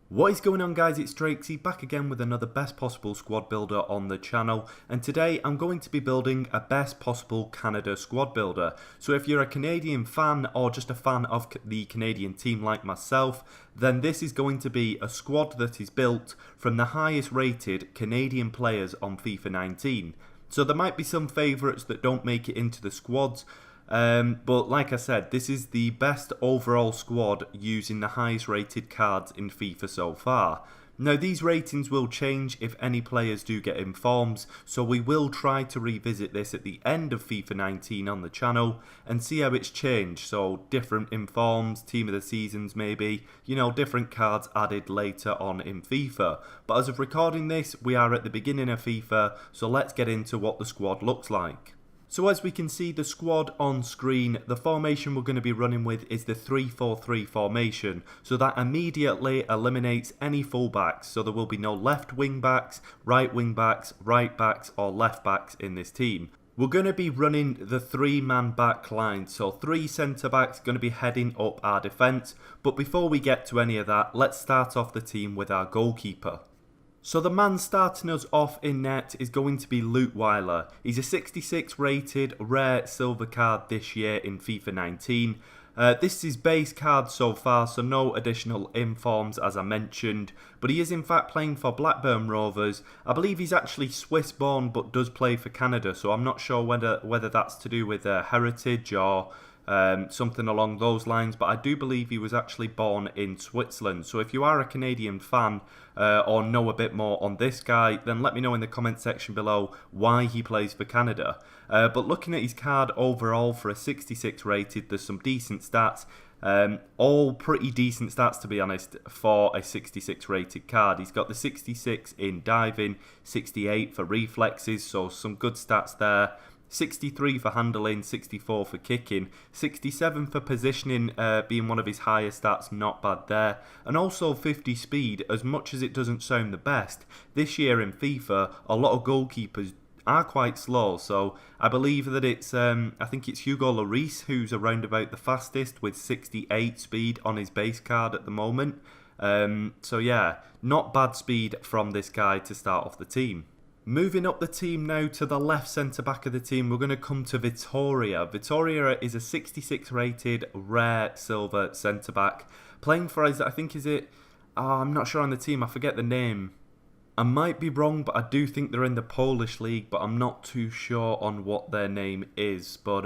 What is going on, guys? It's Drakesy back again with another best possible squad builder on the channel, and today I'm going to be building a best possible Canada squad builder. So if you're a Canadian fan or just a fan of the Canadian team like myself, then this is going to be a squad that is built from the highest rated Canadian players on FIFA 19. So there might be some favourites that don't make it into the squads, but like I said, this is the best overall squad using the highest rated cards in FIFA so far. Now these ratings will change if any players do get informs, so we will try to revisit this at the end of FIFA 19 on the channel and see how it's changed. So different informs, team of the seasons maybe, different cards added later on in FIFA. But as of recording this, we are at the beginning of FIFA, so let's get into what the squad looks like. So as we can see the squad on screen, the formation we're going to be running with is the 3-4-3 formation. So that immediately eliminates any fullbacks. So there will be no left wing backs, right backs or left backs in this team. We're going to be running the three-man back line, so three centre-backs going to be heading up our defence. But before we get to any of that, let's start off the team with our goalkeeper. So the man starting us off in net is going to be Weiler. He's a 66 rated rare silver card this year in FIFA 19. This is his base card so far, so no additional informs as I mentioned. But he is in fact playing for Blackburn Rovers. I believe he's actually Swiss born but does play for Canada, so I'm not sure whether that's to do with heritage or something along those lines, but I do believe he was actually born in Switzerland. So if you are a Canadian fan or know a bit more on this guy, then let me know in the comment section below why he plays for Canada. But looking at his card overall for a 66 rated, there's some decent stats. All pretty decent stats to be honest for a 66 rated card. He's got the 66 in diving, 68 for reflexes, so some good stats there. 63 for handling, 64 for kicking, 67 for positioning being one of his higher stats, not bad there, and also 50 speed. As much as it doesn't sound the best, this year in FIFA a lot of goalkeepers are quite slow, so I believe that it's I think it's Hugo Lloris who's around about the fastest with 68 speed on his base card at the moment. So yeah, not bad speed from this guy to start off the team. Moving up the team now to the left centre-back of the team, we're going to come to Vittoria. Vittoria is a 66 rated rare silver centre-back. Playing for us, I think I'm not sure on the team, I forget the name. I might be wrong, but I do think they're in the Polish league, but I'm not too sure on what their name is. But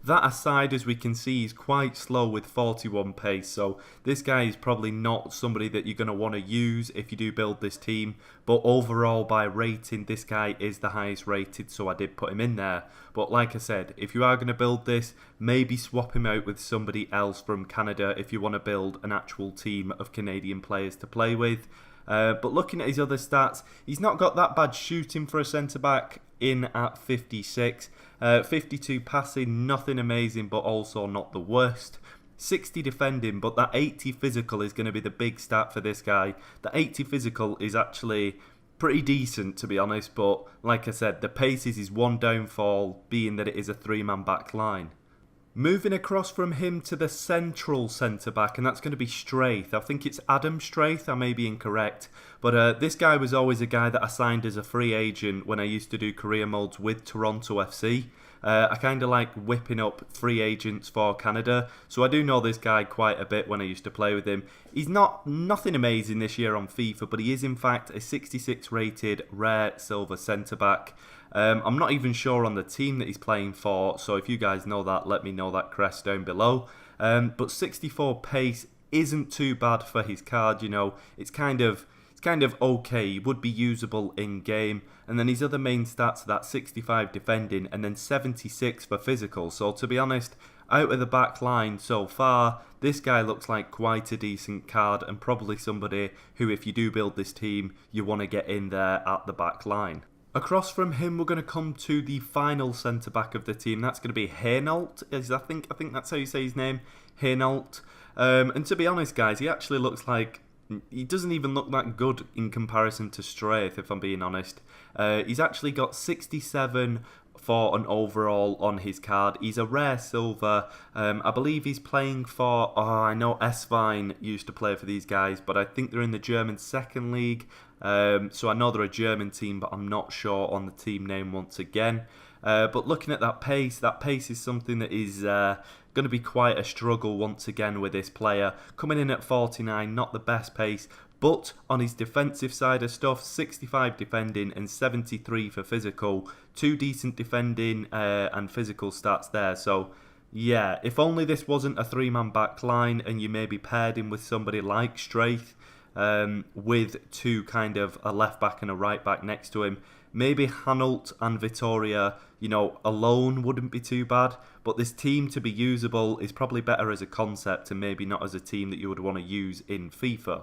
that aside, as we can see, he's quite slow with 41 pace, so this guy is probably not somebody that you're going to want to use if you do build this team. But overall, by rating, this guy is the highest rated, so I did put him in there. But like I said, if you are going to build this, maybe swap him out with somebody else from Canada if you want to build an actual team of Canadian players to play with. But looking at his other stats, he's not got that bad shooting for a centre-back in at 56. 52 passing, nothing amazing, but also not the worst. 60 defending, but that 80 physical is going to be the big stat for this guy. The 80 physical is actually pretty decent, to be honest, but like I said, the pace is his one downfall, being that it is a three-man back line. Moving across from him to the central centre-back, and that's going to be Straith. I think it's Adam Straith, I may be incorrect. But this guy was always a guy that I signed as a free agent when I used to do career modes with Toronto FC. I kind of like whipping up free agents for Canada, so I do know this guy quite a bit when I used to play with him. He's nothing amazing this year on FIFA, but he is in fact a 66 rated rare silver centre-back. I'm not even sure on the team that he's playing for, so if you guys know that, let me know that crest down below. But 64 pace isn't too bad for his card, it's kind of okay. He would be usable in game. And then his other main stats are that 65 defending and then 76 for physical. So to be honest, out of the back line so far, this guy looks like quite a decent card and probably somebody who, if you do build this team, you want to get in there at the back line. Across from him, we're going to come to the final centre-back of the team. That's going to be Hoilett. I think that's how you say his name, Hoilett. And to be honest, guys, he actually looks like he doesn't even look that good in comparison to Straith, if I'm being honest. He's actually got 67 for an overall on his card. He's a rare silver. I believe he's playing for, I know Svine used to play for these guys, but I think they're in the German second league. So I know they're a German team, but I'm not sure on the team name once again. But looking at that pace is something that is going to be quite a struggle once again with this player. Coming in at 49, not the best pace. But on his defensive side of stuff, 65 defending and 73 for physical. 2 decent defending and physical stats there. So, yeah, if only this wasn't a 3-man back line and you maybe paired him with somebody like Straith with 2 kind of a left back and a right back next to him. Maybe Hoilett and Vittoria, alone wouldn't be too bad. But this team to be usable is probably better as a concept and maybe not as a team that you would want to use in FIFA.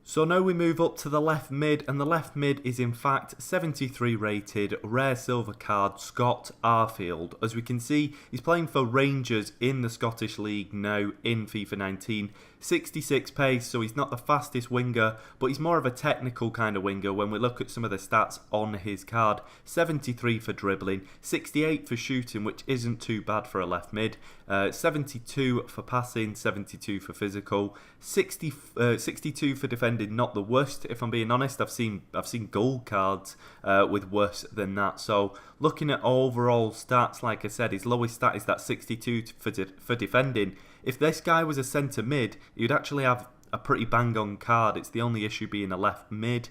So now we move up to the left mid, and the left mid is in fact 73 rated, rare silver card, Scott Arfield. As we can see, he's playing for Rangers in the Scottish League now in FIFA 19. 66 pace, so he's not the fastest winger, but he's more of a technical kind of winger when we look at some of the stats on his card. 73 for dribbling, 68 for shooting, which isn't too bad for a left mid, 72 for passing, 72 for physical, 62 for defending, not the worst if I'm being honest. I've seen gold cards with worse than that. So looking at overall stats, like I said, his lowest stat is that 62 for defending. If this guy was a centre mid, you'd actually have a pretty bang on card. It's the only issue being a left mid.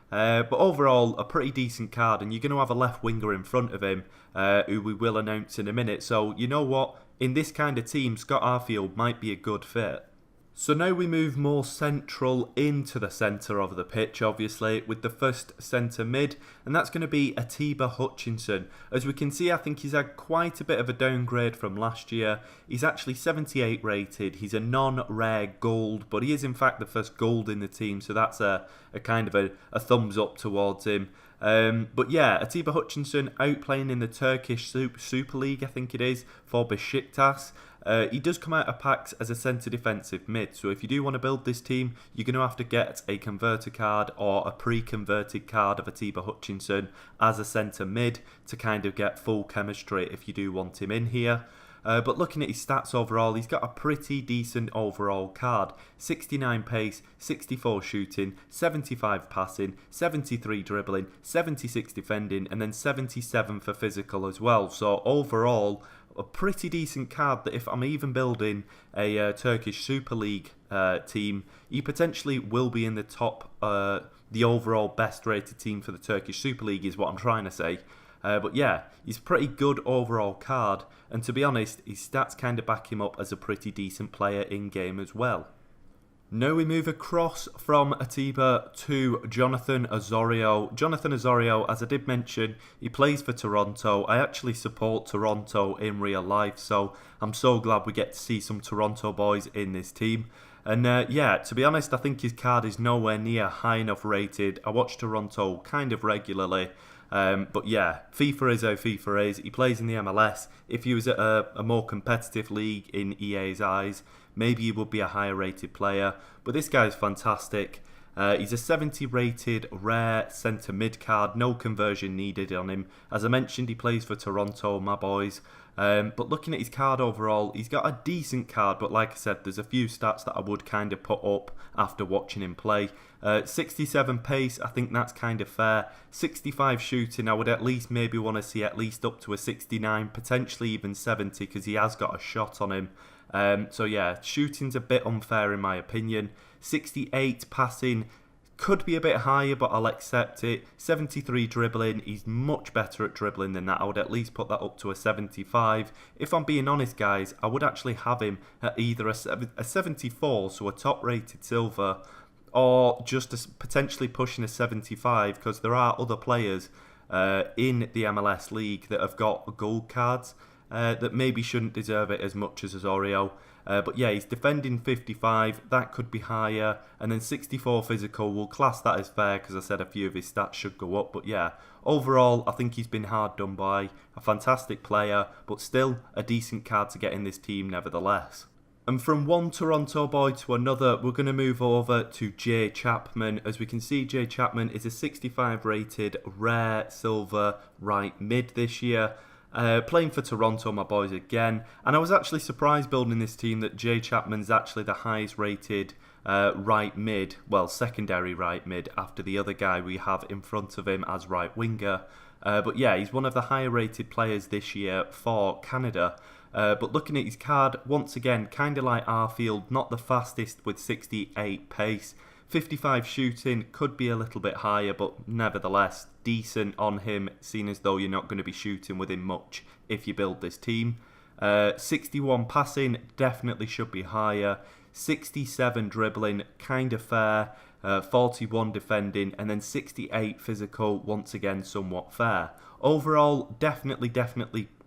But overall, a pretty decent card, and you're going to have a left winger in front of him, who we will announce in a minute. So, you know what? In this kind of team, Scott Arfield might be a good fit. So now we move more central into the centre of the pitch, obviously, with the first centre mid, and that's going to be Eber Hutchinson. As we can see, I think he's had quite a bit of a downgrade from last year. He's actually 78 rated. He's a non-rare gold, but he is in fact the first gold in the team, so that's a kind of a thumbs up towards him. But yeah, Eber Hutchinson outplaying in the Turkish Super League, I think it is, for Besiktas. He does come out of packs as a centre defensive mid, so if you do want to build this team, you're going to have to get a converter card or a pre-converted card of Eber Hutchinson as a centre mid to kind of get full chemistry if you do want him in here. But looking at his stats overall, he's got a pretty decent overall card. 69 pace, 64 shooting, 75 passing, 73 dribbling, 76 defending, and then 77 for physical as well. So overall, a pretty decent card that if I'm even building a Turkish Super League team, he potentially will be in the top, the overall best rated team for the Turkish Super League is what I'm trying to say. But yeah, he's a pretty good overall card, and to be honest, his stats kind of back him up as a pretty decent player in-game as well. Now we move across from Eber to Jonathan Osorio. Jonathan Osorio, as I did mention, he plays for Toronto. I actually support Toronto in real life, so I'm so glad we get to see some Toronto boys in this team. And yeah, to be honest, I think his card is nowhere near high enough rated. I watch Toronto kind of regularly. But yeah, FIFA is how FIFA is. He plays in the MLS. If he was at a more competitive league in EA's eyes, maybe he would be a higher rated player. But this guy's fantastic. He's a 70 rated rare centre mid card. No conversion needed on him. As I mentioned, he plays for Toronto, my boys. But looking at his card overall, he's got a decent card, but like I said, there's a few stats that I would kind of put up after watching him play. 67 pace, I think that's kind of fair. 65 shooting, I would at least maybe want to see at least up to a 69, potentially even 70, because he has got a shot on him. So yeah, shooting's a bit unfair in my opinion. 68 passing, could be a bit higher, but I'll accept it. 73 dribbling, he's much better at dribbling than that. I would at least put that up to a 75. If I'm being honest, guys, I would actually have him at either a 74, so a top rated silver, or just potentially pushing a 75, because there are other players in the MLS league that have got gold cards that maybe shouldn't deserve it as much as Osorio. But yeah, he's defending 55, that could be higher, and then 64 physical, we'll class that as fair because I said a few of his stats should go up. But yeah, overall, I think he's been hard done by. A fantastic player, but still a decent card to get in this team nevertheless. And from one Toronto boy to another, we're going to move over to Chapman. As we can see, Chapman is a 65 rated rare silver right mid this year. Playing for Toronto, my boys again. And I was actually surprised building this team that Chapman's actually the highest rated right mid, well, secondary right mid, after the other guy we have in front of him as right winger. But yeah, he's one of the higher rated players this year for Canada. But looking at his card, once again, kind of like Arfield, not the fastest with 68 pace. 55 shooting, could be a little bit higher, but nevertheless decent on him, seeing as though you're not going to be shooting with him much if you build this team. 61 passing, definitely should be higher. 67 dribbling, kind of fair. 41 defending, and then 68 physical, once again somewhat fair. Overall, definitely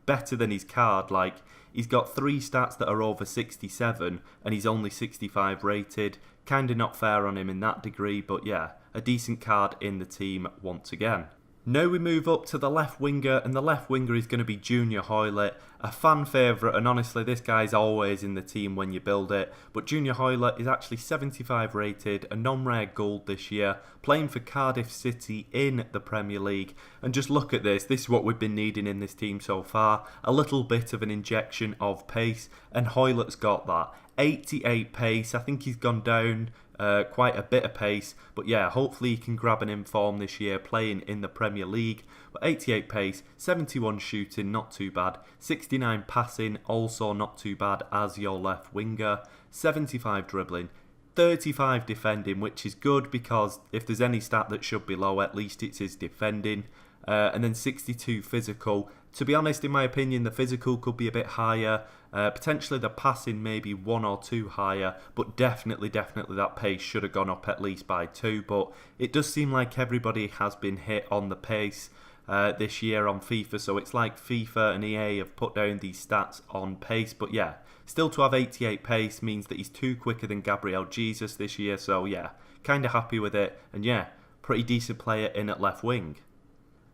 better than his card. Like, he's got 3 stats that are over 67 and he's only 65 rated. Kind of not fair on him in that degree, but yeah, a decent card in the team once again. Now we move up to the left winger, and the left winger is going to be Junior Hoilett, a fan favourite, and honestly this guy's always in the team when you build it. But Junior Hoilett is actually 75 rated, a non-rare gold this year, playing for Cardiff City in the Premier League. And just look at this is what we've been needing in this team so far, a little bit of an injection of pace, and Hoilett's got that. 88 pace, I think he's gone down quite a bit of pace, but yeah, hopefully he can grab an inform this year playing in the Premier League. But 88 pace, 71 shooting, not too bad. 69 passing, also not too bad as your left winger. 75 dribbling, 35 defending, which is good because if there's any stat that should be low, at least it's his defending. And then 62 physical. To be honest, in my opinion, the physical could be a bit higher. Potentially the passing maybe 1 or 2 higher, but definitely that pace should have gone up at least by 2. But it does seem like everybody has been hit on the pace this year on FIFA, so it's like FIFA and EA have put down these stats on pace. But yeah, still to have 88 pace means that he's 2 quicker than Gabriel Jesus this year, so yeah, kind of happy with it. And yeah, pretty decent player in at left wing.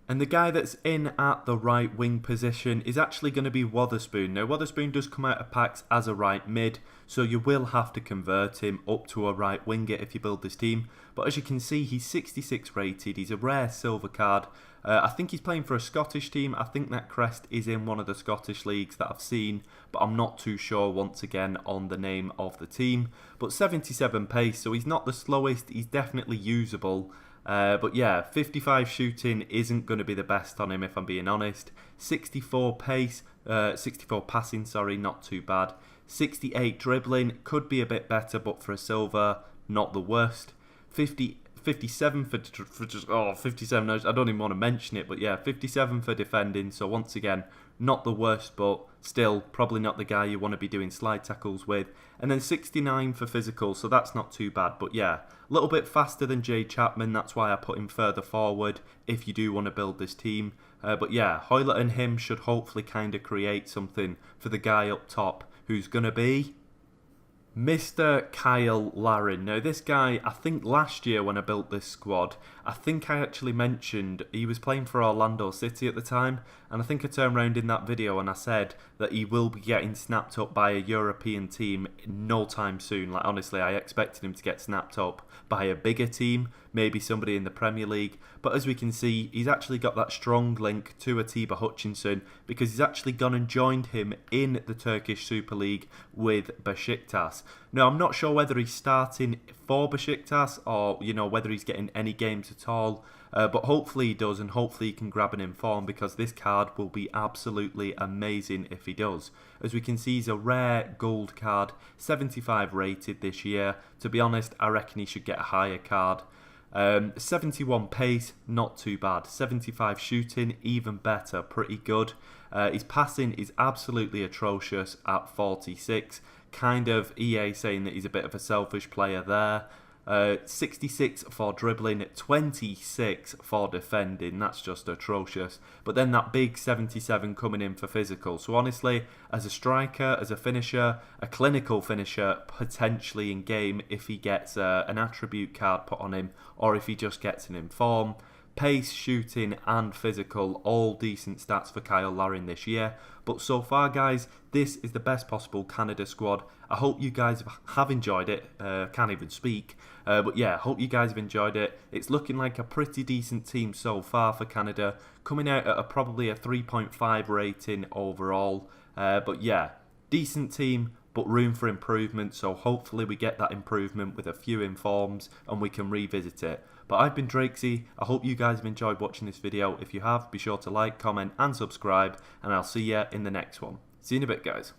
And the guy that's in at the right wing position is actually going to be Wotherspoon. Now, Wotherspoon does come out of packs as a right mid, so you will have to convert him up to a right winger if you build this team. But as you can see, he's 66 rated. He's a rare silver card. I think he's playing for a Scottish team. I think that crest is in one of the Scottish leagues that I've seen, but I'm not too sure once again on the name of the team. But 77 pace, so he's not the slowest. He's definitely usable. But yeah, 55 shooting isn't going to be the best on him if I'm being honest. 64 pace, 64 passing, sorry, not too bad. 68 dribbling, could be a bit better, but for a silver, not the worst. 57 for just, 57, I don't even want to mention it, but yeah, 57 for defending, so once again, not the worst, but still probably not the guy you want to be doing slide tackles with. And then 69 for physical, so that's not too bad, but yeah, a little bit faster than Chapman, that's why I put him further forward if you do want to build this team. But yeah, Hoilett and him should hopefully kind of create something for the guy up top, who's going to be Mr. Kyle Larin. Now this guy, I think last year when I built this squad, I think I actually mentioned he was playing for Orlando City at the time, and I think I turned around in that video and I said that he will be getting snapped up by a European team in no time soon. Like honestly, I expected him to get snapped up by a bigger team, maybe somebody in the Premier League, but as we can see, he's actually got that strong link to a Eber Hutchinson because he's actually gone and joined him in the Turkish Super League with Besiktas. Now, I'm not sure whether he's starting for Besiktas or, you know, whether he's getting any games at all, but hopefully he does, and hopefully he can grab an inform because this card will be absolutely amazing if he does. As we can see, he's a rare gold card, 75 rated this year. To be honest, I reckon he should get a higher card. 71 pace, not too bad. 75 shooting, even better, pretty good. His passing is absolutely atrocious at 46. Kind of EA saying that he's a bit of a selfish player there. 66 for dribbling, 26 for defending. That's just atrocious. But then that big 77 coming in for physical. So honestly, as a striker, as a finisher, a clinical finisher, potentially in game if he gets an attribute card put on him, or if he just gets an inform, Pace, shooting and physical, all decent stats for Kyle Larin this year. But so far guys, this is the best possible Canada squad. I hope you guys have enjoyed it. Can't even speak. But yeah, hope you guys have enjoyed it. It's looking like a pretty decent team so far for Canada, coming out at probably a 3.5 rating overall. But yeah, decent team, but room for improvement, so hopefully we get that improvement with a few informs and we can revisit it. But I've been Drakesy. I hope you guys have enjoyed watching this video. If you have, be sure to like, comment and subscribe, and I'll see you in the next one. See you in a bit guys.